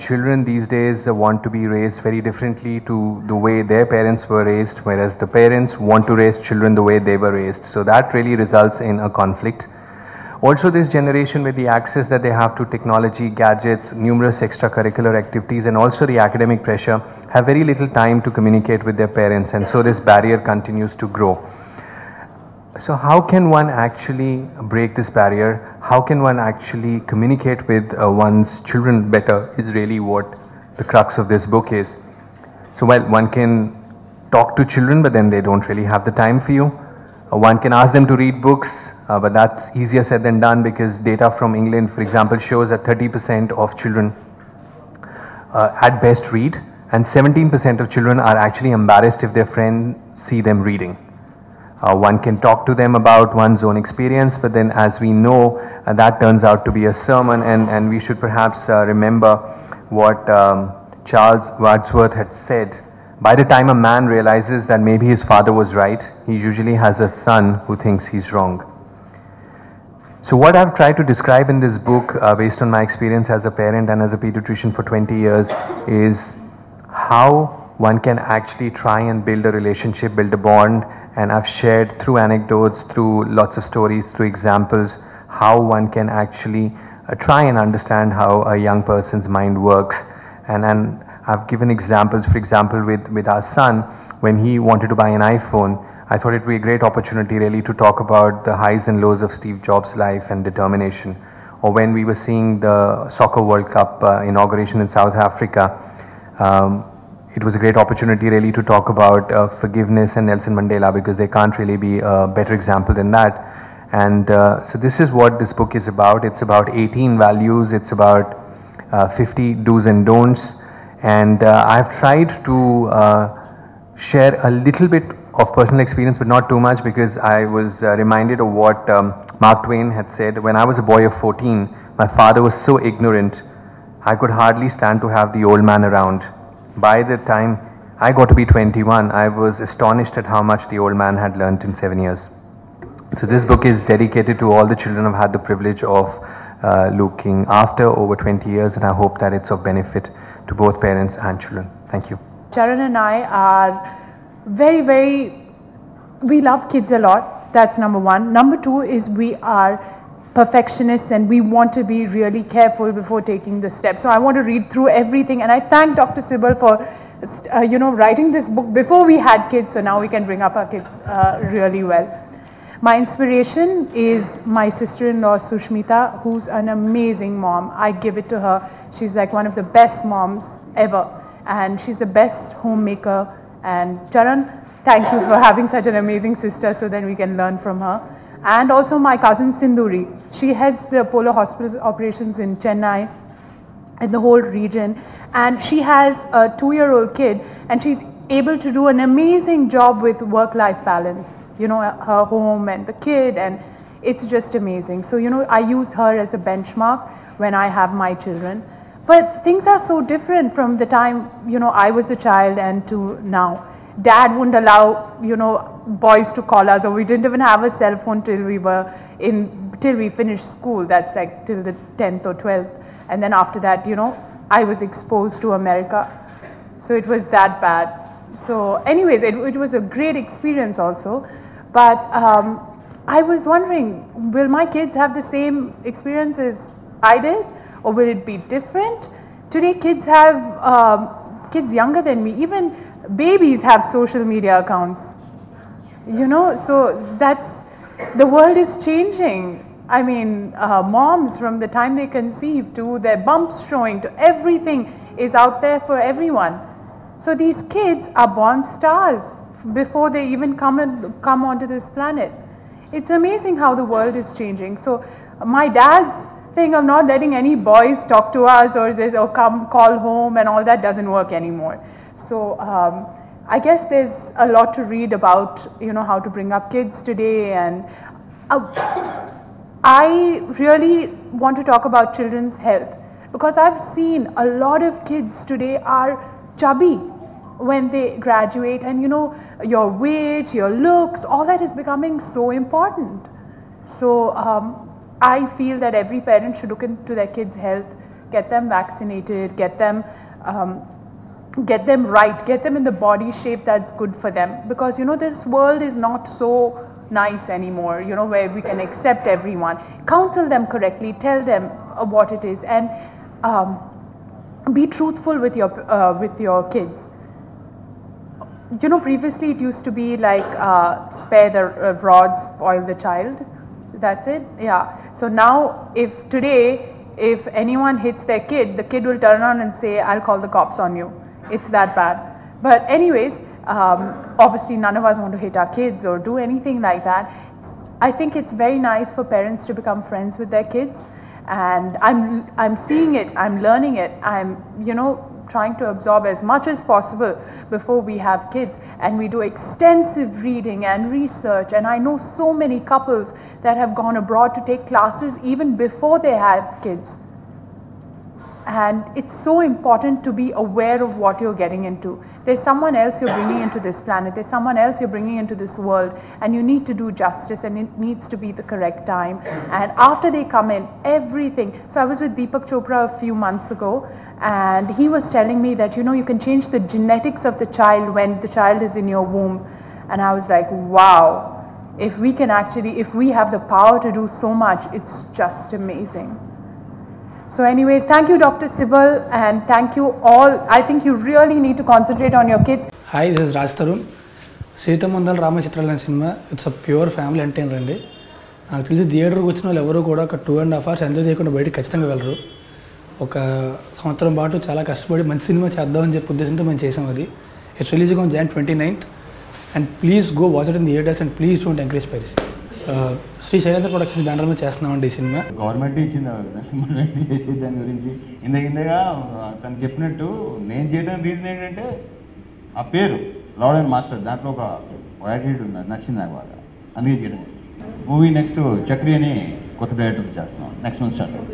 Children these days want to be raised very differently to the way their parents were raised, whereas the parents want to raise children the way they were raised. So that really results in a conflict. Also, this generation, with the access that they have to technology, gadgets, numerous extracurricular activities, and also the academic pressure, have very little time to communicate with their parents, and so this barrier continues to grow. So how can one actually break this barrier? How can one actually communicate with one's children better is really what the crux of this book is. So while one can talk to children, but then they don't really have the time for you. One can ask them to read books, but that's easier said than done, because data from England, for example, shows that 30% of children at best read, and 17% of children are actually embarrassed if their friends see them reading. One can talk to them about one's own experience, but then, as we know, that turns out to be a sermon, and we should perhaps remember what Charles Wordsworth had said. By the time a man realizes that maybe his father was right, he usually has a son who thinks he's wrong. So what I've tried to describe in this book, based on my experience as a parent and as a pediatrician for 20 years, is how one can actually try and build a relationship, build a bond. And I've shared through anecdotes, through lots of stories, through examples, how one can actually try and understand how a young person's mind works. And I've given examples, for example, with our son, when he wanted to buy an iPhone, I thought it would be a great opportunity really to talk about the highs and lows of Steve Jobs' life and determination. Or when we were seeing the Soccer World Cup inauguration in South Africa, it was a great opportunity really to talk about forgiveness and Nelson Mandela, because there can't really be a better example than that. And so this is what this book is about. It's about 18 values, it's about 50 do's and don'ts, and I've tried to share a little bit of personal experience, but not too much, because I was reminded of what Mark Twain had said. When I was a boy of 14, my father was so ignorant, I could hardly stand to have the old man around. By the time I got to be 21, I was astonished at how much the old man had learnt in 7 years. So this book is dedicated to all the children I've had the privilege of looking after over 20 years, and I hope that it's of benefit to both parents and children. Thank you. Charan and I are we love kids a lot. That's number one. Number two is we are perfectionists, and we want to be really careful before taking the step. So I want to read through everything, and I thank Dr. Sibal for writing this book before we had kids, so now we can bring up our kids really well. My inspiration is my sister-in-law Sushmita, who's an amazing mom. I give it to her. She's like one of the best moms ever, and she's the best homemaker. And Charan, thank you for having such an amazing sister, so that we can learn from her. And also my cousin Sinduri. She heads the Appolo Hospital operations in Chennai and the whole region. And she has a 2-year-old kid, and she's able to do an amazing job with work-life balance. You know, her home and the kid, and it's just amazing. So, I use her as a benchmark when I have my children. But things are so different from the time, I was a child and to now. Dad wouldn't allow, boys to call us, or we didn't even have a cell phone till we finished school. That's like till the 10th or 12th. And then after that, I was exposed to America. So it was that bad. So anyways, it was a great experience also. But I was wondering, will my kids have the same experiences I did? Or will it be different? Today kids have, kids younger than me, even babies have social media accounts. So the world is changing. I mean, moms, from the time they conceive to their bumps showing to everything is out there for everyone. So these kids are born stars before they even come onto this planet. It's amazing how the world is changing. So my dad's thing of not letting any boys talk to us or come call home and all that doesn't work anymore. So I guess there's a lot to read about, how to bring up kids today, and I really want to talk about children's health, because I've seen a lot of kids today are chubby when they graduate, and your weight, your looks, all that is becoming so important. So I feel that every parent should look into their kids' health get them vaccinated, get them right, get them in the body shape that's good for them, because this world is not so nice anymore, where we can accept everyone. Counsel them correctly, tell them what it is, and be truthful with your kids. Previously it used to be like spare the rod, spoil the child. That's it. Yeah. So now if anyone hits their kid, the kid will turn around and say, I'll call the cops on you. It's that bad. But anyways, obviously none of us want to hit our kids or do anything like that. I think it's very nice for parents to become friends with their kids, and I'm seeing it, I'm learning it, I'm trying to absorb as much as possible before we have kids, and we do extensive reading and research, and I know so many couples that have gone abroad to take classes even before they have kids. And it's so important to be aware of what you're getting into. There's someone else you're bringing into this planet, there's someone else you're bringing into this world, and you need to do justice, and it needs to be the correct time. And after they come in, everything. So I was with Deepak Chopra a few months ago, and he was telling me that you can change the genetics of the child when the child is in your womb. And I was like, wow, if we have the power to do so much, it's just amazing. So anyways, thank you Dr. Sibal, and thank you all. I think you really need to concentrate on your kids. Hi, this is Raj Tarun. Seetamandal Ramcharan cinema, it's a pure family entertainment. నాకు తెలిసి థియేటర్కి వచ్చిన వాళ్ళు ఎవరు కూడా ఒక 2.5 hours enjoy చేయకుండా బయటకు ఖచ్చితంగా వెళ్ళరు. ఒక సంవత్సరం పాటు చాలా కష్టపడి మంచి సినిమా చేద్దామని చెప్పే ఉద్దేశంతో మేము చేసాం అది. It's releasing on Jan 29th, and please go watch it in theatres and please don't encourage piracy. Shri Shailendra Productions banner మీద చేస్తున్నామండి ఈ సినిమా. గవర్నమెంట్ ఇచ్చింది మనం ఏంటి చేసేది దాని గురించి. ఇంతగా తను చెప్పినట్టు నేను చేయడానికి రీజన్ ఏంటంటే ఆ పేరు లార్డ్ అండ్ మాస్టర్, దాంట్లో ఒక యాటిట్యూడ్ ఉంది, అది నచ్చింది నాకు బాగా, అందుకే చేయడం. మూవీ నెక్స్ట్ చక్రి అని కొత్త డైరెక్టర్ చేస్తున్నాం, నెక్స్ట్ మంత్ స్టార్ట్.